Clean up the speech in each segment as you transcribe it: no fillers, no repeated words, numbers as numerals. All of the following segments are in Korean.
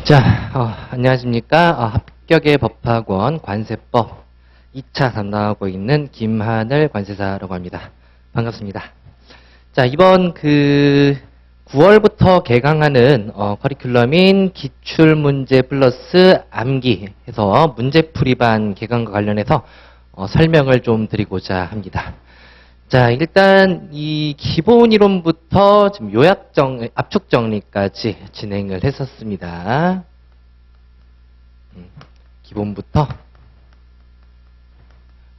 자, 안녕하십니까. 합격의 법학원 관세법 2차 담당하고 있는 김하늘 관세사라고 합니다. 반갑습니다. 자, 이번 9월부터 개강하는 커리큘럼인 기출문제 플러스 암기 해서 문제풀이반 개강과 관련해서 설명을 좀 드리고자 합니다. 자, 일단 이 기본 이론부터 지금 압축 정리까지 진행을 했었습니다. 기본부터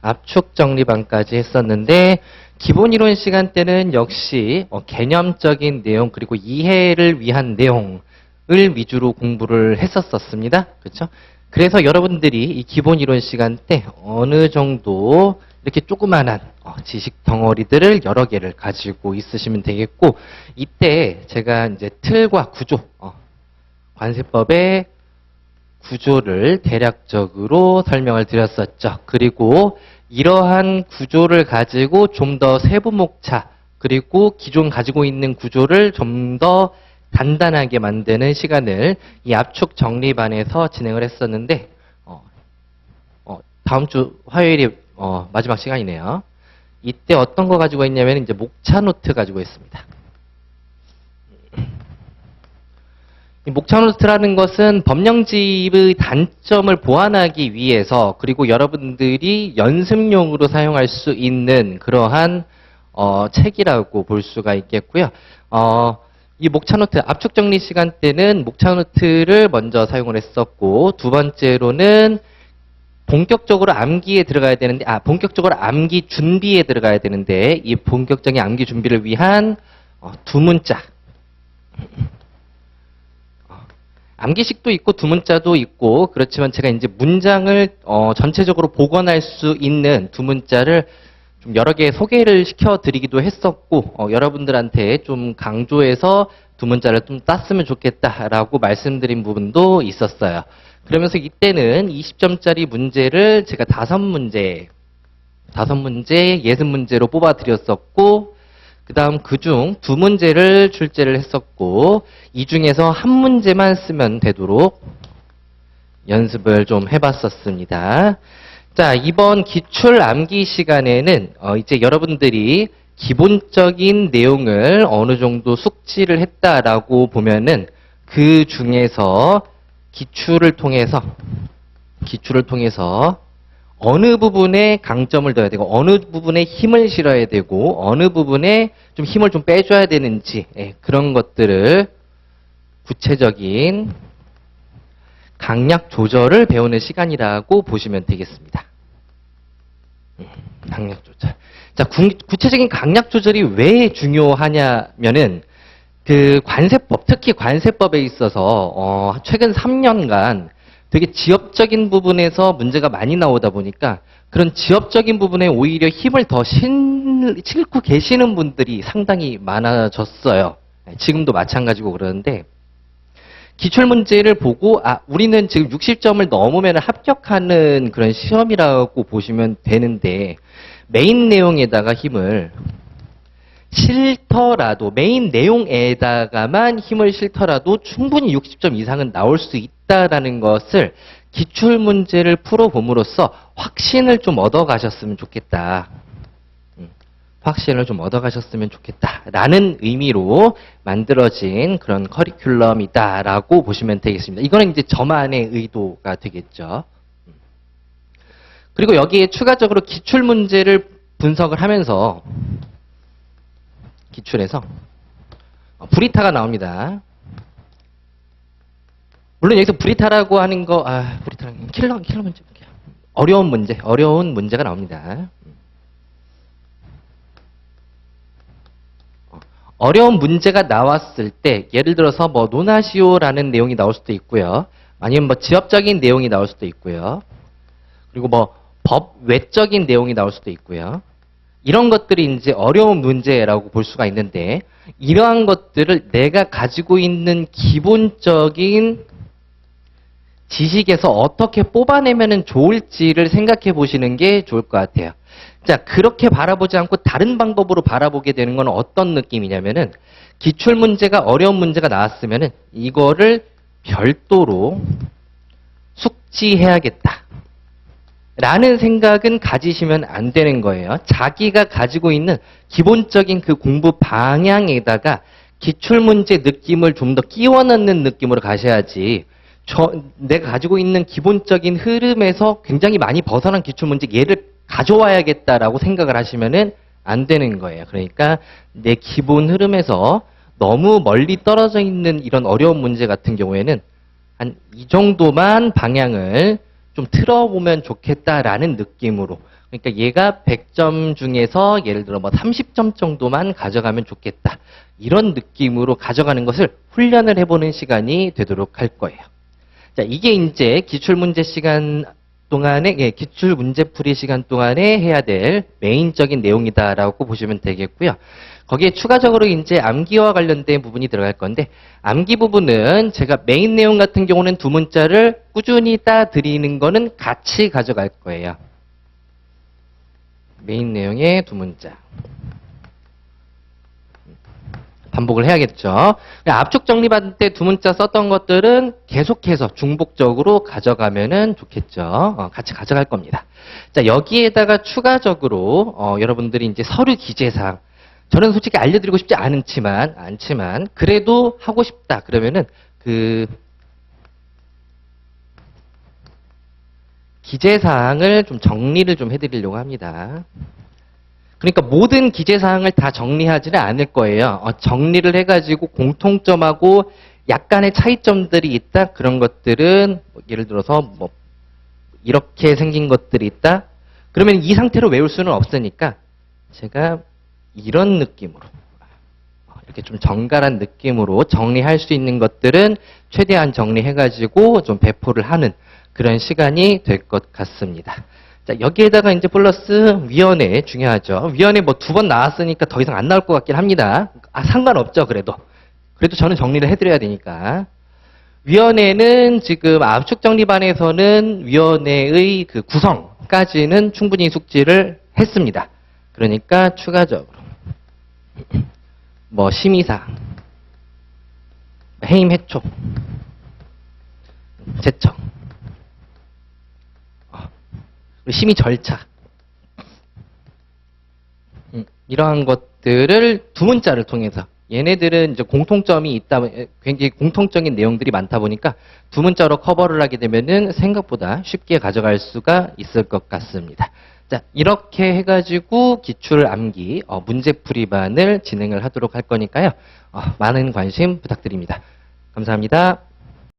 압축 정리반까지 했었는데, 기본 이론 시간 때는 역시 개념적인 내용 그리고 이해를 위한 내용을 위주로 공부를 했었습니다. 그렇죠? 그래서 여러분들이 이 기본 이론 시간 때 어느 정도 이렇게 조그만한 지식 덩어리들을 여러 개를 가지고 있으시면 되겠고, 이때 제가 이제 틀과 구조, 관세법의 구조를 대략적으로 설명을 드렸었죠. 그리고 이러한 구조를 가지고 좀 더 세부 목차, 그리고 기존 가지고 있는 구조를 좀 더 단단하게 만드는 시간을 이 압축 정리반에서 진행을 했었는데, 다음 주 화요일이 마지막 시간이네요. 이때 어떤 거 가지고 있냐면 이제 목차 노트 가지고 있습니다. 이 목차 노트라는 것은 법령집의 단점을 보완하기 위해서, 그리고 여러분들이 연습용으로 사용할 수 있는 그러한 책이라고 볼 수가 있겠고요. 이 목차 노트, 압축 정리 시간 때는 목차 노트를 먼저 사용을 했었고, 두 번째로는 본격적으로 암기에 들어가야 되는데, 본격적으로 암기 준비에 들어가야 되는데, 이 본격적인 암기 준비를 위한 두 문자. 암기식도 있고 두 문자도 있고, 그렇지만 제가 이제 문장을 전체적으로 복원할 수 있는 두 문자를 좀 여러 개 소개를 시켜드리기도 했었고, 여러분들한테 좀 강조해서 두 문자를 좀 땄으면 좋겠다라고 말씀드린 부분도 있었어요. 그러면서 이때는 20점짜리 문제를 제가 5문제 예습 문제로 뽑아 드렸었고, 그 다음 그중 2문제를 출제를 했었고, 이 중에서 한 문제만 쓰면 되도록 연습을 좀 해봤었습니다. 자, 이번 기출 암기 시간에는 이제 여러분들이 기본적인 내용을 어느 정도 숙지를 했다라고 보면은 그 중에서 기출을 통해서 어느 부분에 강점을 둬야 되고, 어느 부분에 힘을 실어야 되고, 어느 부분에 좀 힘을 좀 빼줘야 되는지, 그런 것들을 구체적인 강약 조절을 배우는 시간이라고 보시면 되겠습니다. 강약 조절. 자, 구체적인 강약 조절이 왜 중요하냐면은 그 관세법, 특히 관세법에 있어서 최근 3년간 되게 지엽적인 부분에서 문제가 많이 나오다 보니까, 그런 지엽적인 부분에 오히려 힘을 더 싣고 계시는 분들이 상당히 많아졌어요. 지금도 마찬가지고 그러는데, 기출문제를 보고 우리는 지금 60점을 넘으면 합격하는 그런 시험이라고 보시면 되는데, 메인 내용에다가 힘을 싫더라도, 메인 내용에다가만 힘을 싫더라도 충분히 60점 이상은 나올 수 있다라는 것을 기출문제를 풀어봄으로써 확신을 좀 얻어가셨으면 좋겠다. 확신을 좀 얻어가셨으면 좋겠다라는 의미로 만들어진 그런 커리큘럼이다라고 보시면 되겠습니다. 이거는 이제 저만의 의도가 되겠죠. 그리고 여기에 추가적으로 기출문제를 분석을 하면서 기출에서 브리타가 나옵니다. 물론 여기서 브리타라고 하는 거, 브리타라는 킬러 문제, 어려운 문제가 나옵니다. 어려운 문제가 나왔을 때, 예를 들어서 뭐 논하시오라는 내용이 나올 수도 있고요. 아니면 뭐 지엽적인 내용이 나올 수도 있고요. 그리고 뭐 법 외적인 내용이 나올 수도 있고요. 이런 것들이 이제 어려운 문제라고 볼 수가 있는데, 이러한 것들을 내가 가지고 있는 기본적인 지식에서 어떻게 뽑아내면 좋을지를 생각해 보시는 게 좋을 것 같아요. 자, 그렇게 바라보지 않고 다른 방법으로 바라보게 되는 건 어떤 느낌이냐면은, 기출문제가 어려운 문제가 나왔으면은 이거를 별도로 숙지해야겠다. 라는 생각은 가지시면 안 되는 거예요. 자기가 가지고 있는 기본적인 그 공부 방향에다가 기출문제 느낌을 좀 더 끼워 넣는 느낌으로 가셔야지, 내가 가지고 있는 기본적인 흐름에서 굉장히 많이 벗어난 기출문제 얘를 가져와야겠다라고 생각을 하시면은 안 되는 거예요. 그러니까 내 기본 흐름에서 너무 멀리 떨어져 있는 이런 어려운 문제 같은 경우에는 한 이 정도만 방향을 좀 틀어보면 좋겠다라는 느낌으로, 그러니까 얘가 100점 중에서 예를 들어 뭐 30점 정도만 가져가면 좋겠다, 이런 느낌으로 가져가는 것을 훈련을 해보는 시간이 되도록 할 거예요. 자, 이게 이제 기출문제 시간 동안에, 기출 문제 풀이 시간 동안에 해야 될 메인적인 내용이다라고 보시면 되겠고요. 거기에 추가적으로 이제 암기와 관련된 부분이 들어갈 건데, 암기 부분은 제가 메인 내용 같은 경우는 두 문자를 꾸준히 따드리는 거는 같이 가져갈 거예요. 메인 내용의 두 문자. 반복을 해야겠죠. 압축 정리받을 때 두 문자 썼던 것들은 계속해서 중복적으로 가져가면은 좋겠죠. 같이 가져갈 겁니다. 자, 여기에다가 추가적으로 여러분들이 이제 서류 기재사항, 저는 솔직히 알려드리고 싶지 않지만 그래도 하고 싶다 그러면은 그 기재사항을 좀 정리를 좀 해드리려고 합니다. 그러니까 모든 기재사항을 다 정리하지는 않을 거예요. 정리를 해가지고 공통점하고 약간의 차이점들이 있다. 그런 것들은 예를 들어서 뭐 이렇게 생긴 것들이 있다. 그러면 이 상태로 외울 수는 없으니까 제가 이런 느낌으로, 이렇게 좀 정갈한 느낌으로 정리할 수 있는 것들은 최대한 정리해가지고 좀 배포를 하는 그런 시간이 될 것 같습니다. 자, 여기에다가 이제 플러스 위원회 중요하죠. 위원회 뭐 2번 나왔으니까 더 이상 안 나올 것 같긴 합니다. 상관없죠, 그래도 저는 정리를 해드려야 되니까. 위원회는 지금 압축정리반에서는 위원회의 그 구성까지는 충분히 숙지를 했습니다. 그러니까 추가적으로 뭐 심의사항, 해임 해촉, 제청, 심의 절차, 이러한 것들을 두 문자를 통해서, 얘네들은 이제 공통점이 있다, 굉장히 공통적인 내용들이 많다 보니까 두 문자로 커버를 하게 되면은 생각보다 쉽게 가져갈 수가 있을 것 같습니다. 자, 이렇게 해가지고 기출 암기 문제풀이반을 진행을 하도록 할 거니까요. 많은 관심 부탁드립니다. 감사합니다.